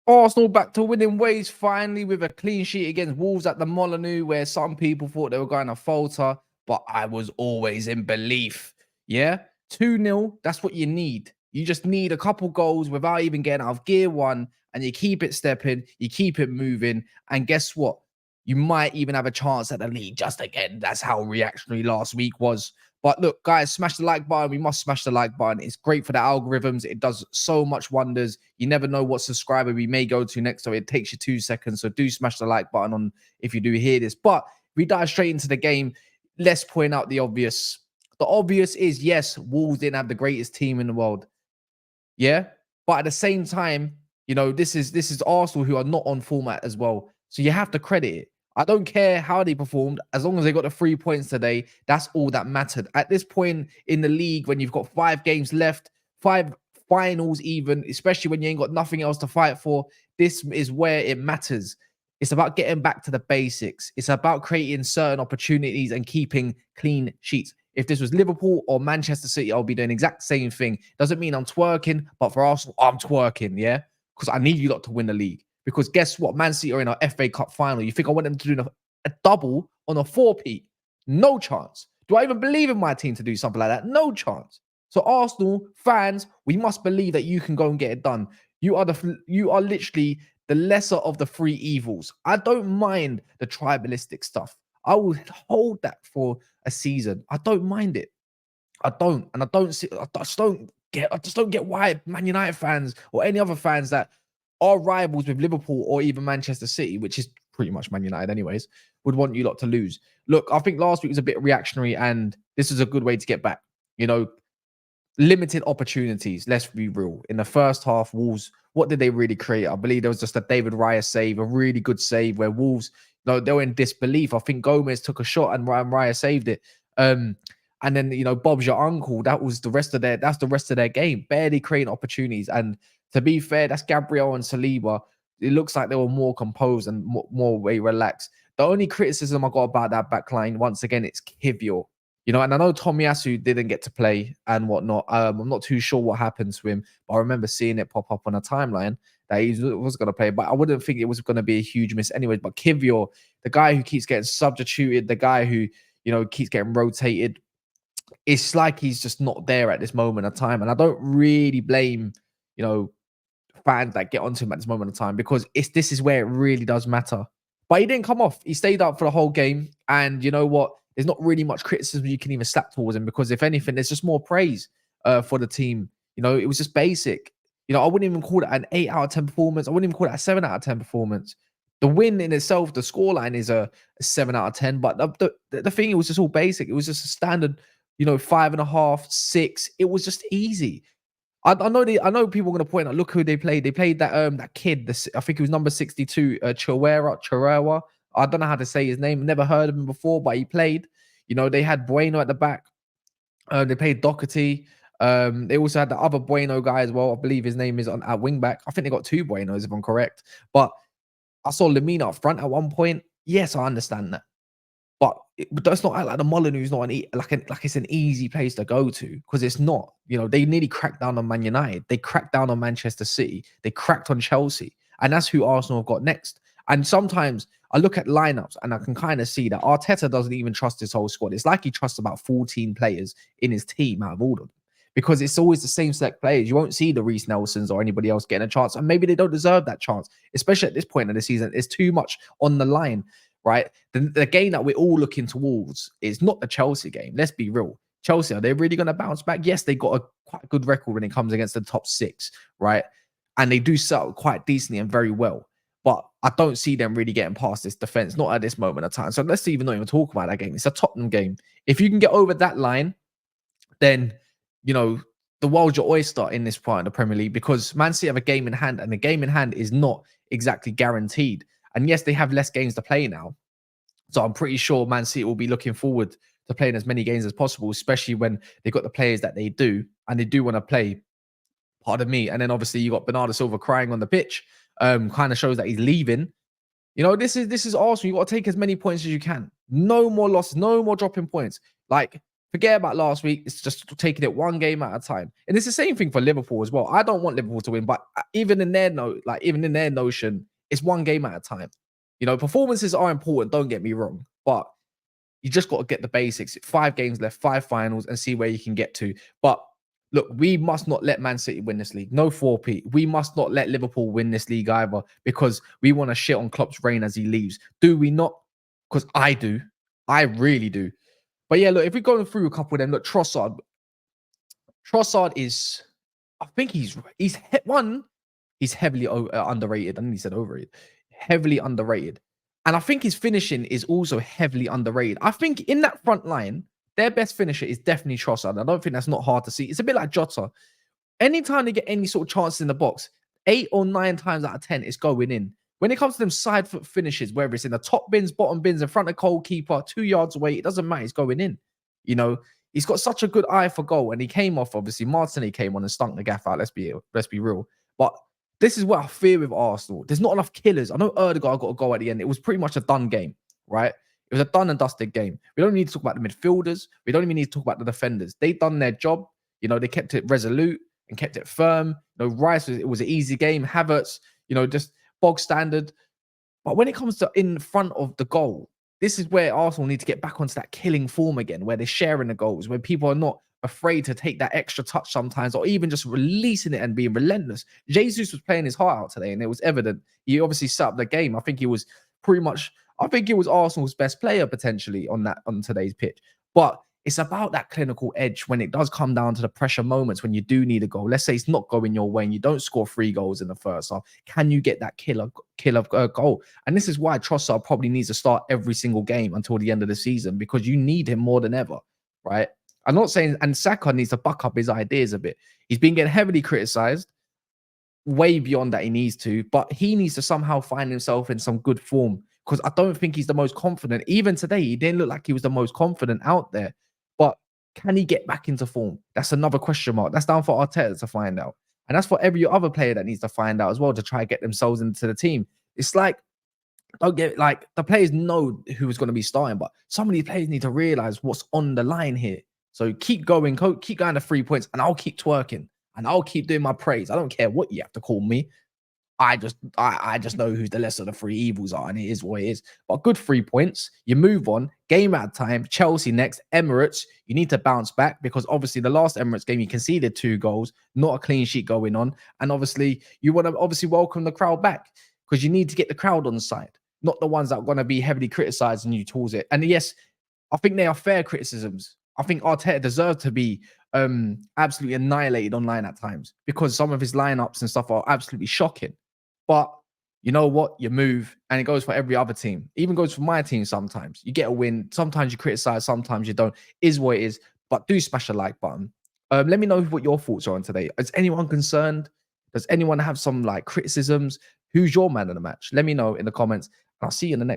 Arsenal back to winning ways finally with a clean sheet against Wolves at the Molineux, where some people thought they were going to falter, but I was always in belief. Yeah, 2-0, that's what you need. You just need a couple goals without even getting out of gear one, and you keep it stepping, you keep it moving, and guess what? You might even have a chance at the lead just again. That's how reactionary last week was. But look, guys, smash the like button. We must smash the like button. It's great for the algorithms. It does so much wonders. You never know what subscriber we may go to next, so it takes you 2 seconds. So do smash the like button on if you do hear this. But we dive straight into the game. Let's point out the obvious. The obvious is, yes, Wolves didn't have the greatest team in the world. Yeah. But at the same time, this is Arsenal, who are not on format as well. So you have to credit it. I don't care how they performed, as long as they got the 3 points today. That's all that mattered. At this point in the league, when you've got 5 games left, 5 finals even, especially when you ain't got nothing else to fight for, this is where it matters. It's about getting back to the basics. It's about creating certain opportunities and keeping clean sheets. If this was Liverpool or Manchester City, I'll be doing the exact same thing. Doesn't mean I'm twerking, but for Arsenal, I'm twerking, yeah? Because I need you lot to win the league. Because guess what? Man City are in our FA Cup final. You think I want them to do a double on a 4P? No chance. Do I even believe in my team to do something like that? No chance. So Arsenal fans, we must believe that you can go and get it done. You are literally the lesser of the three evils. I don't mind the tribalistic stuff. I will hold that for a season. I don't mind it. I don't, and I don't see. I just don't get. I just don't get why Man United fans or any other fans that are rivals with Liverpool or even Manchester City, which is pretty much Man United, anyways, would want you lot to lose. Look, I think last week was a bit reactionary, and this is a good way to get back. Limited opportunities. Let's be real. In the first half, Wolves, what did they really create? I believe there was just a David Raya save, a really good save where Wolves, they were in disbelief. I think Gomez took a shot and Raya saved it. And then Bob's your uncle. That's the rest of their game. Barely creating opportunities. And to be fair, that's Gabriel and Saliba. It looks like they were more composed and more way relaxed. The only criticism I got about that back line, once again, it's Kivior. And I know Tomiyasu didn't get to play and whatnot. I'm not too sure what happened to him, but I remember seeing it pop up on a timeline that he was going to play, but I wouldn't think it was going to be a huge miss anyway. But Kivior, the guy who keeps getting substituted, the guy who, keeps getting rotated, it's like he's just not there at this moment of time. And I don't really blame, fans that get onto him at this moment of time, because this is where it really does matter. But he didn't come off. He stayed up for the whole game. And you know what? There's not really much criticism you can even slap towards him, because if anything, there's just more praise for the team. It was just basic. I wouldn't even call it an 8 out of 10 performance. I wouldn't even call it a 7 out of 10 performance. The win in itself, the scoreline is a 7 out of 10. But the thing, it was just all basic. It was just a standard, 5.5, 6. It was just easy. I know people are going to point out, look who they played. They played that kid. I think it was number 62, Chihuahua. I don't know how to say his name. Never heard of him before, but he played. They had Bueno at the back. They played Doherty. They also had the other Bueno guy as well. I believe his name is at wing back. I think they got two Buenos, if I'm correct. But I saw Lamina up front at one point. Yes, I understand that. But that's not like the Molineux's not like it's an easy place to go to, because it's not. They nearly cracked down on Man United. They cracked down on Manchester City. They cracked on Chelsea. And that's who Arsenal have got next. And sometimes I look at lineups and I can kind of see that Arteta doesn't even trust his whole squad. It's like he trusts about 14 players in his team out of all of them, because it's always the same select players. You won't see the Reece Nelsons or anybody else getting a chance. And maybe they don't deserve that chance, especially at this point in the season. There's too much on the line. Right, the game that we're all looking towards is not the Chelsea game. Let's be real. Chelsea, are they really going to bounce back? Yes, they got a quite good record when it comes against the top 6, right? And they do settle quite decently and very well. But I don't see them really getting past this defense, not at this moment of time. So let's even not even talk about that game. It's a Tottenham game. If you can get over that line, then, the world's your oyster in this part of the Premier League, because Man City have a game in hand, and the game in hand is not exactly guaranteed. And yes, they have less games to play now. So I'm pretty sure Man City will be looking forward to playing as many games as possible, especially when they've got the players that they do, and they do want to play. Pardon me. And then obviously you got Bernardo Silva crying on the pitch. Kind of shows that he's leaving. This is Arsenal. You got to take as many points as you can. No more losses, no more dropping points. Like, Forget about last week. It's just taking it one game at a time. And it's the same thing for Liverpool as well. I don't want Liverpool to win, but even in their even in their notion, it's one game at a time. You know, performances are important, don't get me wrong, but you just got to get the basics. 5 games left, 5 finals, and see where you can get to. But look, we must not let Man City win this league. No 4P. We must not let Liverpool win this league either because we want to shit on Klopp's reign as he leaves. Do we not? Because I do. I really do. But yeah, look, if we're going through a couple of them, look, Trossard is, I think he's heavily underrated. I think he said overrated. Heavily underrated. And I think his finishing is also heavily underrated. I think in that front line, their best finisher is definitely Trossard. I don't think that's not hard to see. It's a bit like Jota. Anytime they get any sort of chances in the box, 8 or 9 times out of 10, it's going in. When it comes to them side foot finishes, whether it's in the top bins, bottom bins, in front of goalkeeper, 2 yards away, it doesn't matter. It's going in. You know, he's got such a good eye for goal. And he came off, obviously, Martinelli came on and stunk the gaff out. Let's be real. But this is what I fear with Arsenal. There's not enough killers. I know Erdegaard got a goal at the end. It was pretty much a done game, right? It was a done and dusted game. We don't need to talk about the midfielders. We don't even need to talk about the defenders. They done their job. You know, they kept it resolute and kept it firm. You know, Rice, it was an easy game. Havertz, you know, just bog standard. But when it comes to in front of the goal, this is where Arsenal need to get back onto that killing form again, where they're sharing the goals, where people are not afraid to take that extra touch sometimes, or even just releasing it and being relentless. Jesus was playing his heart out today, and it was evident. He obviously set up the game. I think he was pretty much, I think he was Arsenal's best player potentially on today's pitch. But it's about that clinical edge when it does come down to the pressure moments when you do need a goal. Let's say it's not going your way and you don't score 3 goals in the first half. Can you get that killer goal? And this is why Trossard probably needs to start every single game until the end of the season, because you need him more than ever, right? I'm not saying, and Saka needs to buck up his ideas a bit. He's been getting heavily criticized, way beyond that he needs to, but he needs to somehow find himself in some good form, because I don't think he's the most confident. Even today, he didn't look like he was the most confident out there. But can he get back into form? That's another question mark. That's down for Arteta to find out. And that's for every other player that needs to find out as well, to try to get themselves into the team. It's like, don't get like, the players know who is going to be starting, but some of these players need to realize what's on the line here. So keep going, keep going to 3 points, and I'll keep twerking and I'll keep doing my praise. I don't care what you have to call me. I just know who the lesser of the 3 evils are, and it is what it is. But good 3 points. You move on. Game at a time. Chelsea next. Emirates. You need to bounce back, because obviously the last Emirates game you conceded 2 goals, not a clean sheet going on, and obviously you want to obviously welcome the crowd back, because you need to get the crowd on side, not the ones that are going to be heavily criticizing you towards it. And yes, I think they are fair criticisms. I think Arteta deserves to be absolutely annihilated online at times, because some of his lineups and stuff are absolutely shocking. But you know what? You move, and it goes for every other team. Even goes for my team sometimes. You get a win. Sometimes you criticize, sometimes you don't. Is what it is. But do smash the like button. Let me know what your thoughts are on today. Is anyone concerned? Does anyone have some like criticisms? Who's your man of the match? Let me know in the comments. And I'll see you in the next.